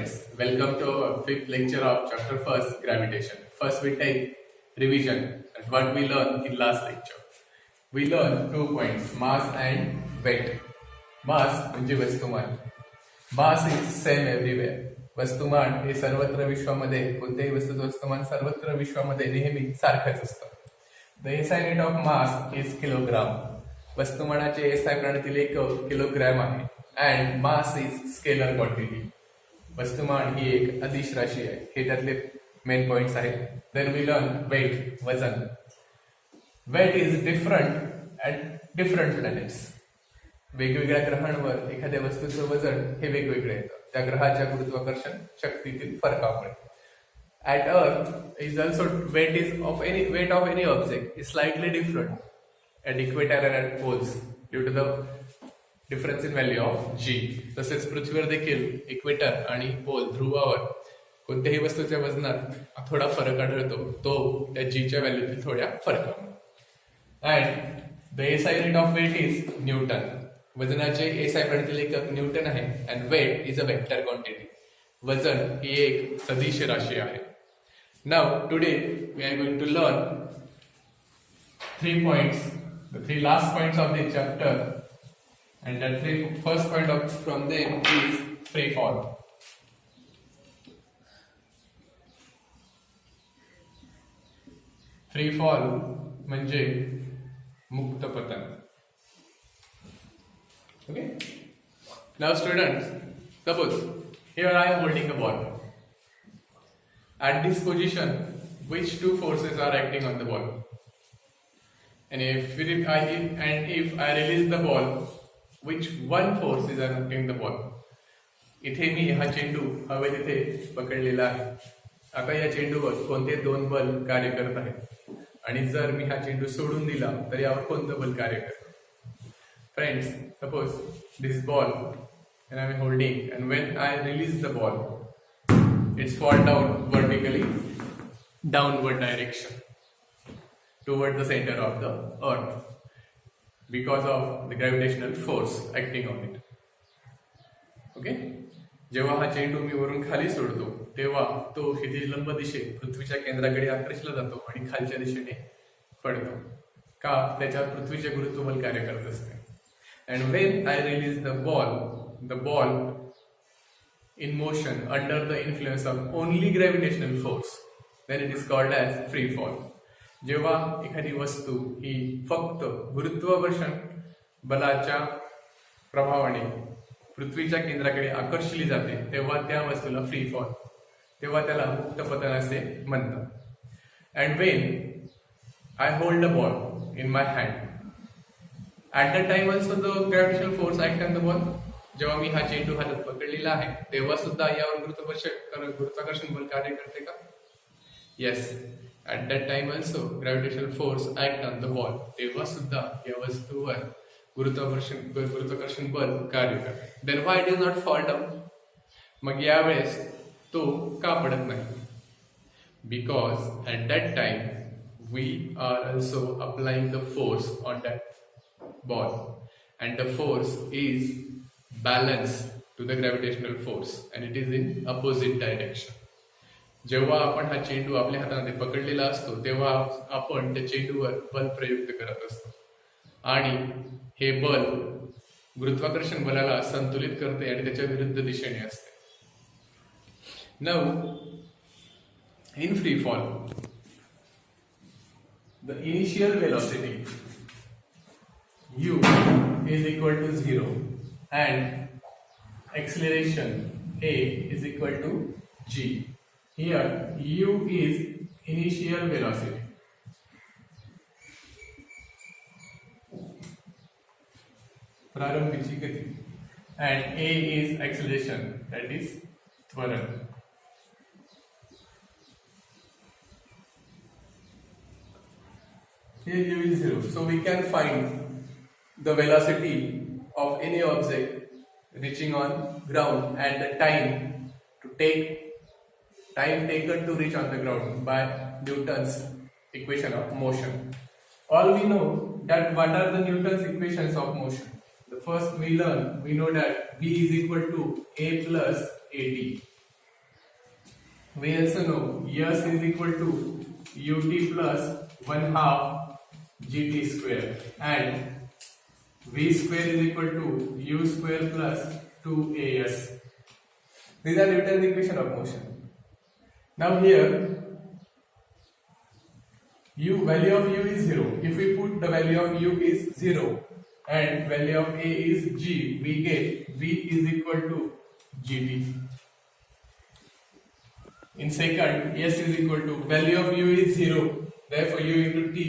friends, welcome to our fifth lecture of chapter first, gravitation. First we take revision at what we learned in last lecture. We learned 2 points, mass and weight. Mass म्हणजे वस्तुमान. Mass is same everywhere. वस्तुमान हे सर्वत्र विश्वामध्ये कोणत्याही वस्तूचं वस्तुमान सर्वत्र विश्वामध्ये नेहमी सारखंच असतं. The SI unit of mass is kilogram. वस्तुमानाचे SI प्रणालीतील एकक किलोग्रॅम आहे. And mass is scalar quantity. वस्तुमान ही एक अदिश राशी आहे. हे त्यातले मेन पॉइंट्स आहेत. Then we learn weight, वजन. Weight is different at different planets. वेगवेगळ्या ग्रहांवर एखाद्या वस्तूचं वजन हे वेगवेगळे येतं त्या ग्रहाच्या गुरुत्वाकर्षण शक्तीतील फरकामुळे. At Earth is also weight of any object is slightly different at equator and at poles due to the difference in value of G. तसेच पृथ्वीवर देखील इक्वेटर आणि पोल ध्रुवावर कोणत्याही वस्तूच्या वजनात थोडा फरक आढळतो तो त्या G च्या व्हॅल्यूतील थोड्या फरकामुळे. And the SI unit of weight is Newton. वजनाचे SI प्रणालीतील एकक न्यूटन आहे. And weight is a vector quantity. वजन ही एक सदिश राशी आहे. Now today we are going to learn 3 points, the 3 last points of the chapter, and the first point from them is free fall. Free fall म्हणजे मुक्त पतन. Okay? Now students, suppose here I am holding a ball. At this position, which two forces are acting on the ball? And if I release the ball, which one force is acting the ball? इथे मी हा चेंडू हवेत इथे पकडलेला आहे. आता या चेंडूवर कोणते दोन बल कार्य करत आहेत आणि जर मी हा चेंडू सोडून दिला तर यावर कोणतं बल कार्य करतं? Friends, suppose this ball and I am holding, and when I release the ball, it's fall down vertically, downward direction, toward the center of the earth because of the gravitational force acting on it. Okay? जेव्हा हा चेंडू मी वरून खाली सोडतो तेव्हा तो क्षितिज लंब दिशेत पृथ्वीच्या केंद्राकडे आकर्षला जातो आणि खालच्या दिशेने पडतो. का? त्याच्यावर पृथ्वीचे गुरुत्वबल कार्य करत असते. And when I release the ball in motion under the influence of only gravitational force, then it is called as free fall. जेव्हा एखादी वस्तू ही फक्त गुरुत्वाकर्षण बलाच्या प्रभावाने पृथ्वीच्या केंद्राकडे आकर्षली जाते तेव्हा त्या वस्तूला फ्री फॉल, तेव्हा त्याला मुक्त पतन असे म्हणतात. And when I hold the ball in my hand, at that time also the gravitational force acts on the ball. जेव्हा मी हा चेंडू हातात पकडलेला आहे तेव्हा सुद्धा यावर गुरुत्वाकर्षण बल कार्य करते का? Yes, at that time also gravitational force acts on the ball. तेव्हा सुद्धा या वस्तूवर गुरुत्वाकर्षण बल कार्य करते. Then why it is not fall down? मग यावेळेस तो का पडत नाही? Because at that time we are also applying the force on that ball, and the force is balanced to the gravitational force and it is in opposite direction. जेव्हा आपण हा चेंडू आपल्या हातामध्ये पकडलेला असतो तेव्हा आपण त्या चेंडूवर बल प्रयुक्त करत असतो आणि हे बल गुरुत्वाकर्षण बलाला संतुलित करते आणि त्याच्या विरुद्ध दिशेने असते. Now in free fall, the initial velocity u is equal to 0 and acceleration a is equal to g. Here u is initial velocity. प्रारंभीची गती. And a is acceleration, that is त्वरण. Here u is 0. So we can find the velocity of any object reaching on ground and the time taken to reach on the ground by Newton's equation of motion. All we know that what are the Newton's equations of motion. The first we know that V is equal to A plus AT. We also know S is equal to ut plus 1/2 gt square and v square is equal to u square plus 2as. These are Newton's equation of motion. Now here value of u is 0. If we put the value of u is 0 and value of a is g, we get v is equal to gt. In second, s is equal to value of u is 0, therefore u into t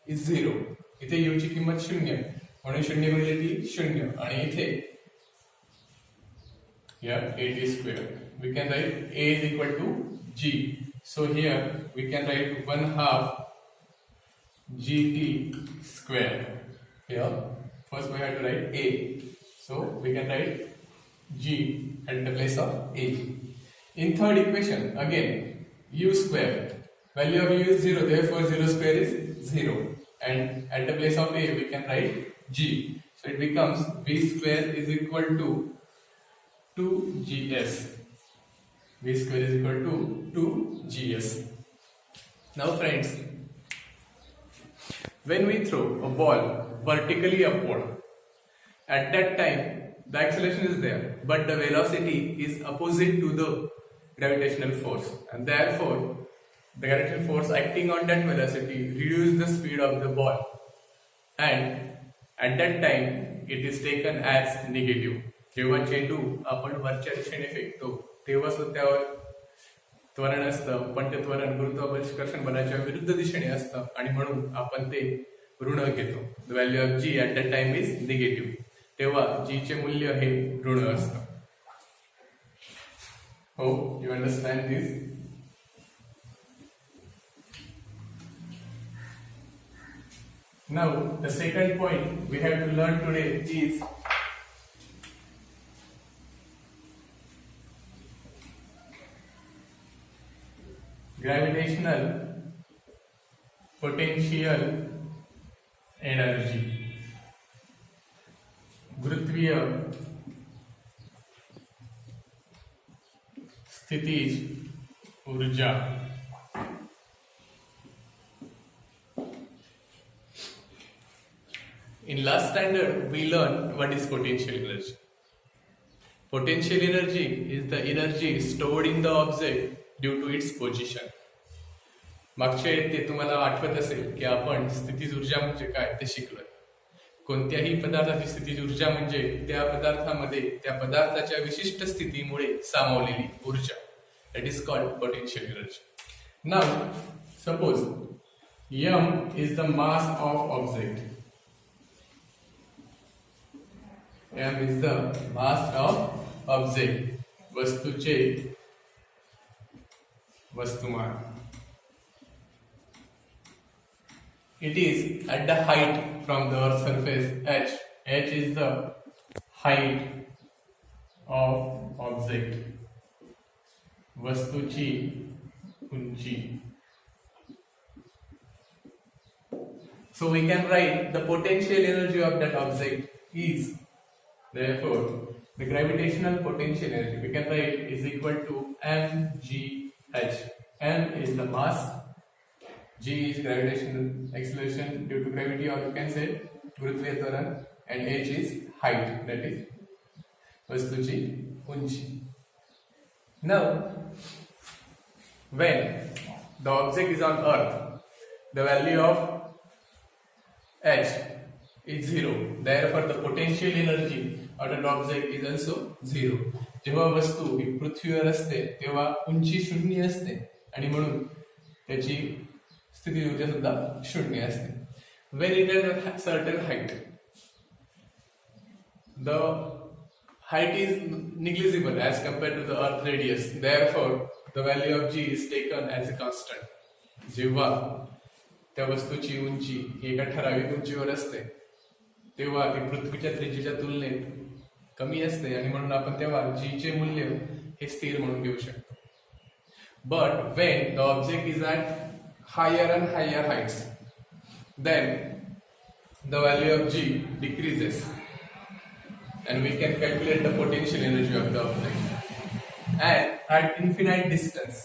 is 0. इथे u ची किंमत 0 म्हणून 0 गुणिले t 0 आणि इथे here at square we can write a is equal to g. So here we can write 1/2 gt square. Here first we have to write a, so we can write g at the place of a. In third equation again u square, value of u is 0, therefore 0 square is 0, and at the place of a we can write g, so it becomes v square is equal to 2gs. V square is equal to 2gs. Now friends, when we throw a ball vertically upward, at that time the acceleration is there, but the velocity is opposite to the gravitational force, and therefore the gravitational force acting on that velocity reduces the speed of the ball, and at that time it is taken as negative. जेव्हा चेंडू आपण वरच्या दिशेने फेकतो तेव्हा सुद्धा त्वरण असतं, पण ते त्वरण गुरुत्वाकर्षण बलाच्या विरुद्ध दिशेने असतं आणि म्हणून आपण ते ऋण घेतो. The value of G at that time is negative. तेव्हा जी चे मूल्य हे ऋण असतं. हो, you understand this? Now the second point we have to learn today is gravitational potential energy. गुरुत्वीय स्थितिज ऊर्जा. In last standard we learned what is potential energy. Potential energy is the energy stored in the object due to its position. मागच्या ते तुम्हाला आठवत असेल की आपण स्थितीज ऊर्जा म्हणजे काय ते शिकलोय. कोणत्याही पदार्थाची स्थितीज ऊर्जा म्हणजे त्या पदार्थामध्ये त्या पदार्थाच्या विशिष्ट स्थितीमुळे सामावलेली ऊर्जा. That is called potential energy. Now suppose m is the mass of object. m is the mass of object. वस्तूचे वस्तुमान. It is at the height from the earth's surface h. H is the height of object. वस्तूची उंची. So we can write the potential energy of that object is, therefore the gravitational potential energy we can write is equal to mgh. M is the mass, g is gravitational acceleration due to gravity, or you can say गुरुत्वीय त्वरण, and h is height, that is वस्तूची उंची. Now when the object is on earth, the value of h is 0, therefore the potential energy of that object is also 0. जेव्हा वस्तू ही पृथ्वीवर असते तेव्हा उंची 0 असते आणि म्हणून त्याची स्थिती ऊर्जा सुद्धा 0 असते. When it is at a certain height, the height is negligible as compared to the earth radius, therefore the value of g is taken as a constant. जेव्हा त्या वस्तूची उंची ही एका ठराविक उंचीवर असते तेव्हा ती पृथ्वीच्या त्रिज्येच्या तुलनेत कमी असते आणि म्हणून आपण तेव्हा g चे मूल्य हे स्थिर म्हणून घेऊ शकतो. But when the object is at higher and higher heights, then the value of g decreases and we can calculate the potential energy of the object. And at infinite distance,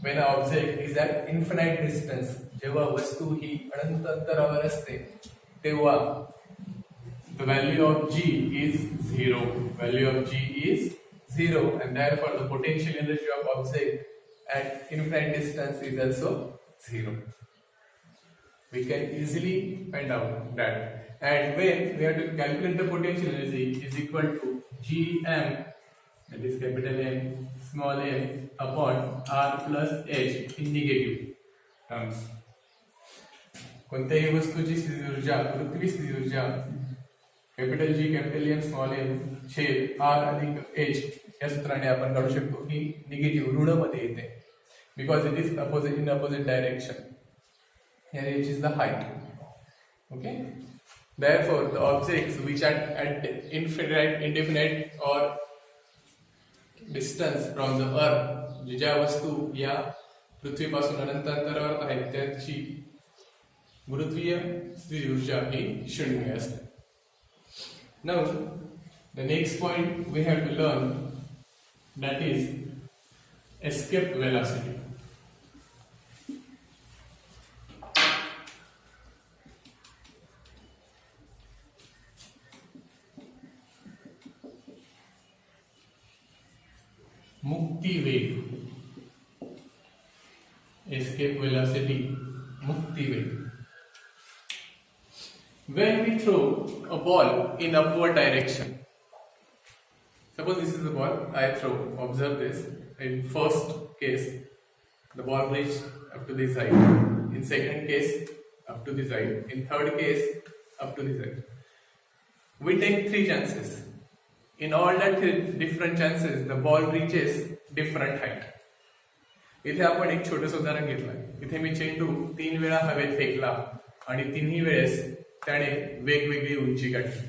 when an object is at infinite distance, जेव्हा वस्तू ही अनंत अंतरावर असते तेव्हा the value of g is 0. Value of g is 0, and therefore the potential energy of object at infinite distance is also 0. We can easily find out that. And when we have to calculate the potential energy is equal to Gm, that is capital M, small m upon R plus H in negative terms. कोणत्याही वस्तूची स्थिती ऊर्जा, पृथ्वी स्थिती ऊर्जा capital G capital M small M छेद are अधिक H या सूत्राने आपण काढू शकतो ही निगेटिव्ह ऋण मध्ये येते because it is opposite in opposite direction. Here h is the height. Okay. Therefore, the objects which are at indefinite or distance from the earth, ज्या वस्तू या पृथ्वीपासून अनंत अंतरावर आहेत त्याची गुरुत्वीय स्थिती ऊर्जा ही 0 असते. Now, the next point we have to learn, that is escape velocity. मुक्ति वेग, escape velocity, मुक्ति वेग. When we throw a ball in upward direction, suppose this is the ball I throw, observe this. In first case the ball reached up to this height, in second case up to this height, in third case up to this height. We take 3 chances. In all that different chances, the ball reaches different height. इथे आपण एक छोटं उदाहरण घेतलं. इथे मी चेंडू 3 वेळा हवेत फेकला आणि तिन्ही वेळेस त्याने वेगवेगळी उंची गाठली.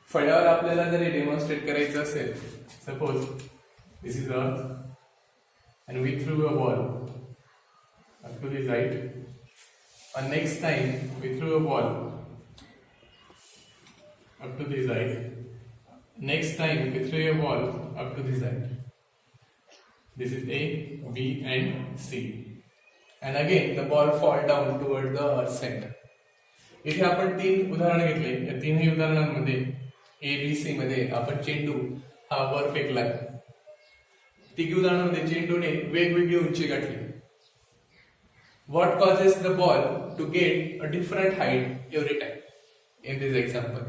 फळ्यावर आपल्याला जर हे डेमॉन्स्ट्रेट करायचं असेल, suppose this is earth and we threw a ball up to this height, and next time we threw a ball up to this height. Next time we throw a ball up to this height. This is A, B and C. And again the ball fall down towards the earth center. इथे आपण 3 उदाहरण घेतले. या तीनही उदाहरणांमध्ये A, B, C मध्ये आपण चेंडू हा वर फेकलाय. तिघी उदाहरणांमध्ये चेंडूने वेगवेगळी उंची गाठली. What causes the ball to get a different height every time in this example?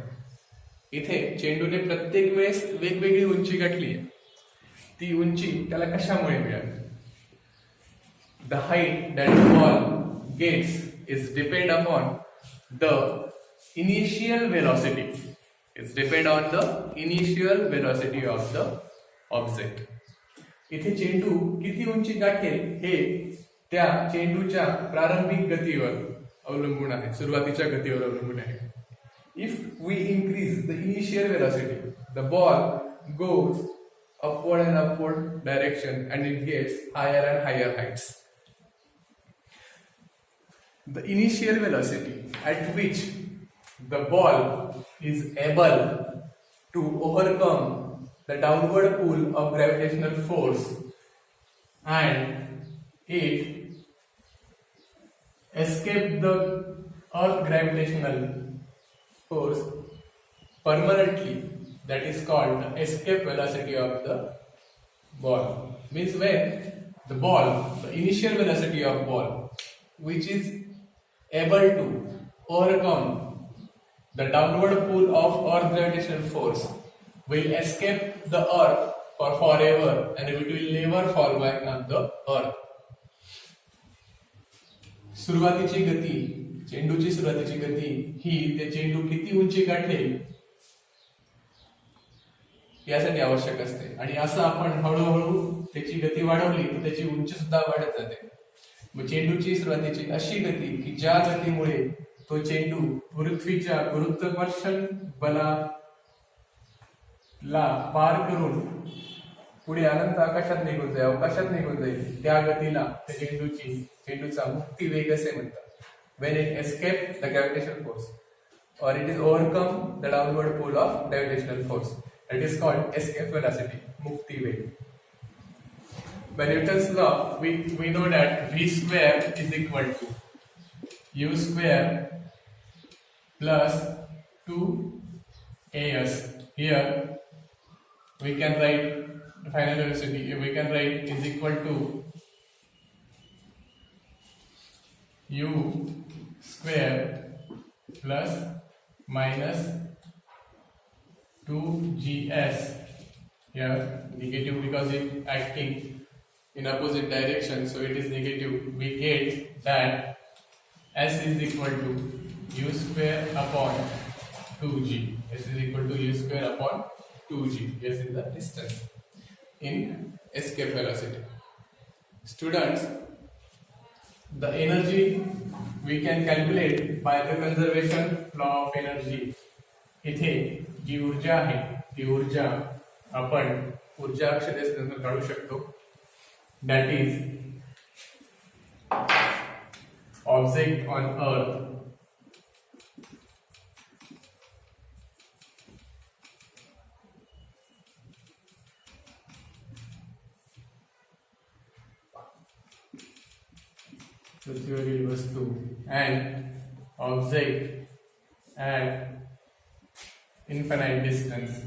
इथे चेंडूने प्रत्येक वेळेस वेगवेगळी उंची गाठली. ती उंची त्याला कशामुळे मिळाली? The height that the ball gets is depend upon the initial velocity. It's depend on the initial velocity of the object. इथे चेंडू किती उंची गाठेल हे त्या चेंडूच्या प्रारंभिक गतीवर अवलंबून आहे, सुरुवातीच्या गतीवर अवलंबून आहे. If we increase the initial velocity, the ball goes upward and upward direction and it gets higher and higher heights. The initial velocity at which the ball is able to overcome the downward pull of gravitational force and it escape the earth gravitational force permanently, that is called the escape velocity of the ball. Means when the ball, the initial velocity of ball, which is able to overcome the downward pull of earth gravitational force, will escape the earth for forever and it will never fall back on the earth. सुरुवातीची गती, चेंडूची सुरुवातीची गती ही ते चेंडू किती उंची गाठेल यासाठी आवश्यक असते. आणि असं आपण हळूहळू त्याची गती वाढवली तर त्याची उंची सुद्धा वाढत जाते. मग चेंडूची सुरुवातीची अशी गती की ज्या गतीमुळे तो चेंडू पृथ्वीच्या गुरुत्वाकर्षण बलाला पार करून पुढे अनंत आकाशात निघून जाईल, अवकाशात निघून जाईल, त्या गतीला चेंडूचा मुक्ती वेग असे म्हणतात. When it escapes the gravitational force or it is overcome the downward pull of gravitational force, that is called escape velocity, mukti wave. by Newton's law, we know that V square is equal to U square plus 2AS. Here we can write the final velocity, we can write is equal to U square plus minus 2GS. Here negative because it acting in opposite direction, so it is negative. We get that S is equal to U square upon 2G. S is equal to U square upon 2G. S is the distance in escape velocity. Students, the energy we can calculate by the conservation law of energy. इथे जी ऊर्जा आहे ती ऊर्जा आपण ऊर्जा अक्षरेस काढू शकतो. That is object on earth पृथ्वीवरील वस्तू and object at infinite distance.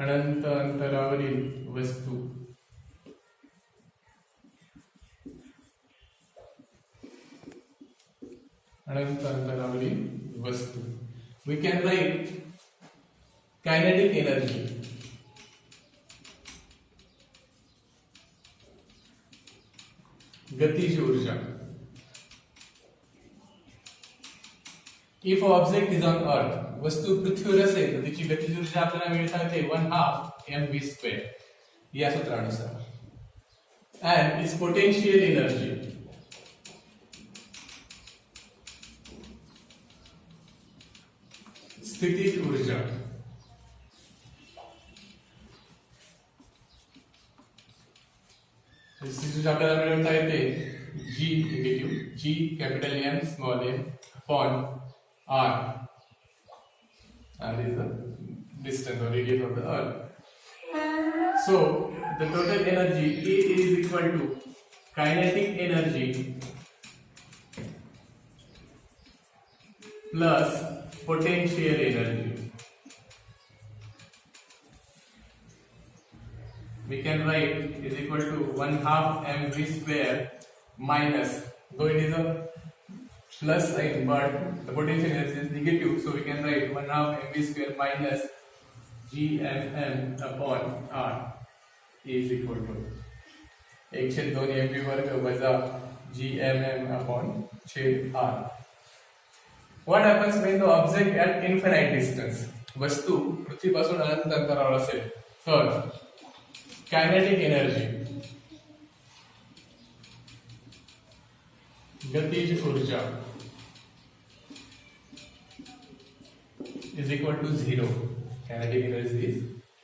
अनंत अंतरावरील वस्तू अनंत अंतरावरील वस्तू. We can write kinetic energy गतिज ऊर्जा. If object is on earth, वस्तू पृथ्वीवर असेल तर तिची गतिज ऊर्जा आपल्याला मिळते 1/2 mv², या सूत्रानुसार. And its potential energy स्थितिज ऊर्जा आपल्याला मिळवता येते G negative, G capital M small m upon R. R is the distance or radius of the earth. So the total energy E is equal to kinetic energy plus potential energy. We can write is equal to 1/2 mv² minus, though it is a plus sign but the potential energy is negative, so we can write 1/2 mv² minus gmm upon r is equal to 1/2 mv² वजा gmm upon r. What happens when the object at infinite distance, वस्तू पृथ्वीपासून अनंत अंतरावर असेल तर kinetic energy गतिज ऊर्जा is equal to 0. Kinetic energy is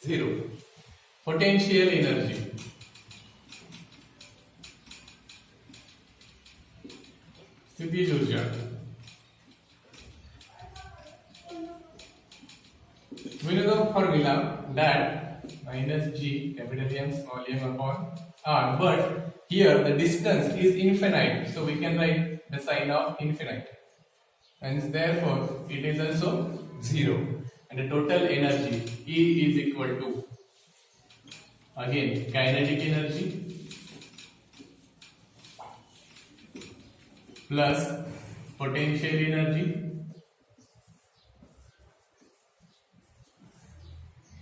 0. Potential energy स्थितिज ऊर्जा we know the formula that minus G capital M small m upon R, but here the distance is infinite, so we can write the sign of infinite, and therefore it is also 0, and the total energy E is equal to again kinetic energy plus potential energy.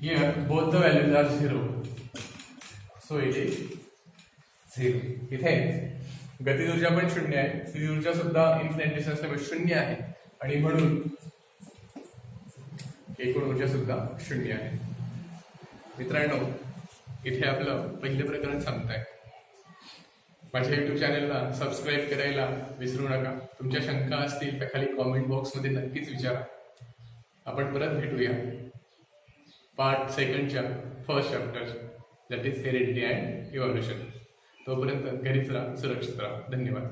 Here both the values are 0, so it is 0. इथे गतिज ऊर्जा पण 0 आहे, स्थितिज ऊर्जा सुद्धा infinite distance ला 0 आहे, आणि म्हणून एकूण ऊर्जा सुद्धा 0 आहे. मित्रांनो, इथे आपलं पहिलं प्रकरण संपतंय. माझ्या YouTube चॅनलला सबस्क्राईब करायला विसरू नका. तुमच्या शंका असतील तर खाली कमेंट बॉक्स मध्ये नक्कीच विचारा. आपण परत भेटूया पार्ट सेकंडच्या first chapter, that is heredity and evolution. तोपर्यंत घरीच राहा, सुरक्षित राहा. धन्यवाद.